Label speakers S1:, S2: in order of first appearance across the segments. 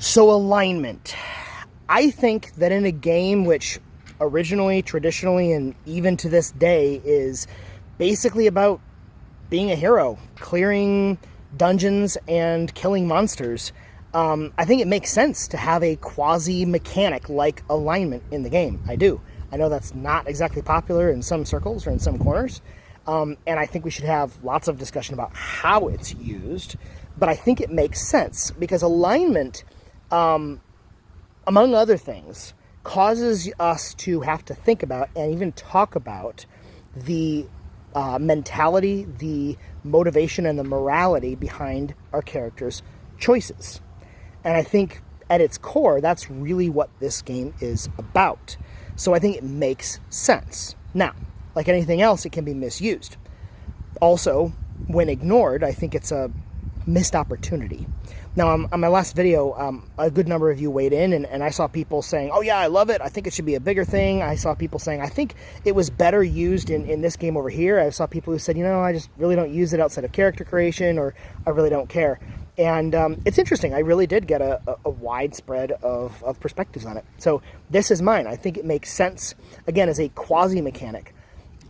S1: So alignment. I think that in a game which originally, traditionally, and even to this day is basically about being a hero, clearing dungeons and killing monsters, I think it makes sense to have a quasi-mechanic like alignment in the game. I do. I know that's not exactly popular in some circles or in some corners, and I think we should have lots of discussion about how it's used, but I think it makes sense because alignment, among other things, causes us to have to think about and even talk about the mentality, the motivation, and the morality behind our characters' choices. And I think at its core, that's really what this game is about. So I think it makes sense. Now, like anything else, it can be misused. Also, when ignored, I think it's a missed opportunity. Now, on my last video, a good number of you weighed in, and I saw people saying, oh yeah, I love it, I think it should be a bigger thing. I saw people saying, I think it was better used in this game over here. I saw people who said, I just really don't use it outside of character creation, or I really don't care. And it's interesting, I really did get a wide spread of perspectives on it. So this is mine. I think it makes sense, again, as a quasi-mechanic.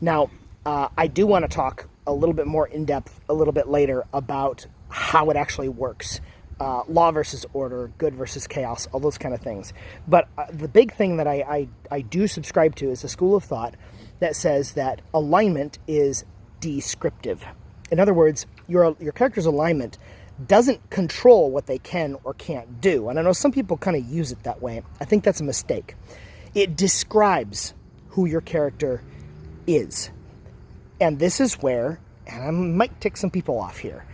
S1: Now, I do want to talk a little bit more in depth a little bit later about how it actually works. Law versus order, good versus chaos, all those kind of things. But the big thing that I do subscribe to is a school of thought that says that alignment is descriptive. In other words, your character's alignment doesn't control what they can or can't do. And I know some people kind of use it that way. I think that's a mistake. It describes who your character is. And this is where, and I might tick some people off here,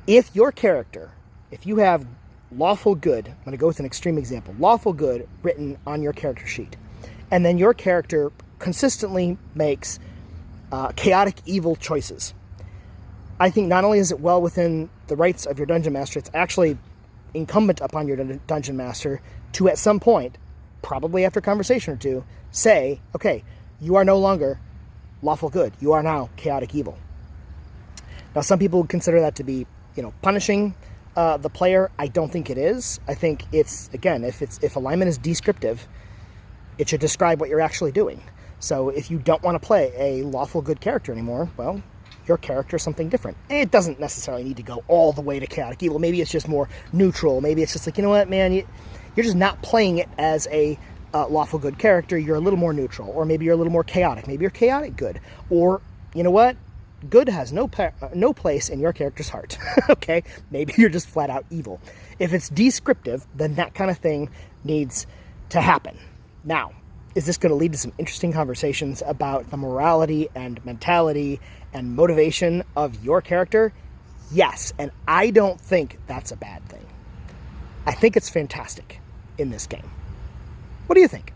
S1: if your character, if you have lawful good, I'm going to go with an extreme example, lawful good written on your character sheet, and then your character consistently makes chaotic evil choices, I think not only is it well within the rights of your dungeon master, it's actually incumbent upon your dungeon master to at some point, probably after a conversation or two, say, okay, you are no longer lawful good, you are now chaotic evil. Now some people would consider that to be, punishing the player. I don't think it is. I think it's, again, if alignment is descriptive, it should describe what you're actually doing. So if you don't want to play a lawful good character anymore, well, your character is something different. It doesn't necessarily need to go all the way to chaotic evil. Maybe it's just more neutral. Maybe it's just like, you know what, man, you're just not playing it as a lawful good character. You're a little more neutral, or maybe you're a little more chaotic. Maybe you're chaotic good, or you know what? Good has no place in your character's heart, okay? Maybe you're just flat out evil. If it's descriptive, then that kind of thing needs to happen. Now, is this going to lead to some interesting conversations about the morality and mentality and motivation of your character? Yes, and I don't think that's a bad thing. I think it's fantastic in this game. What do you think?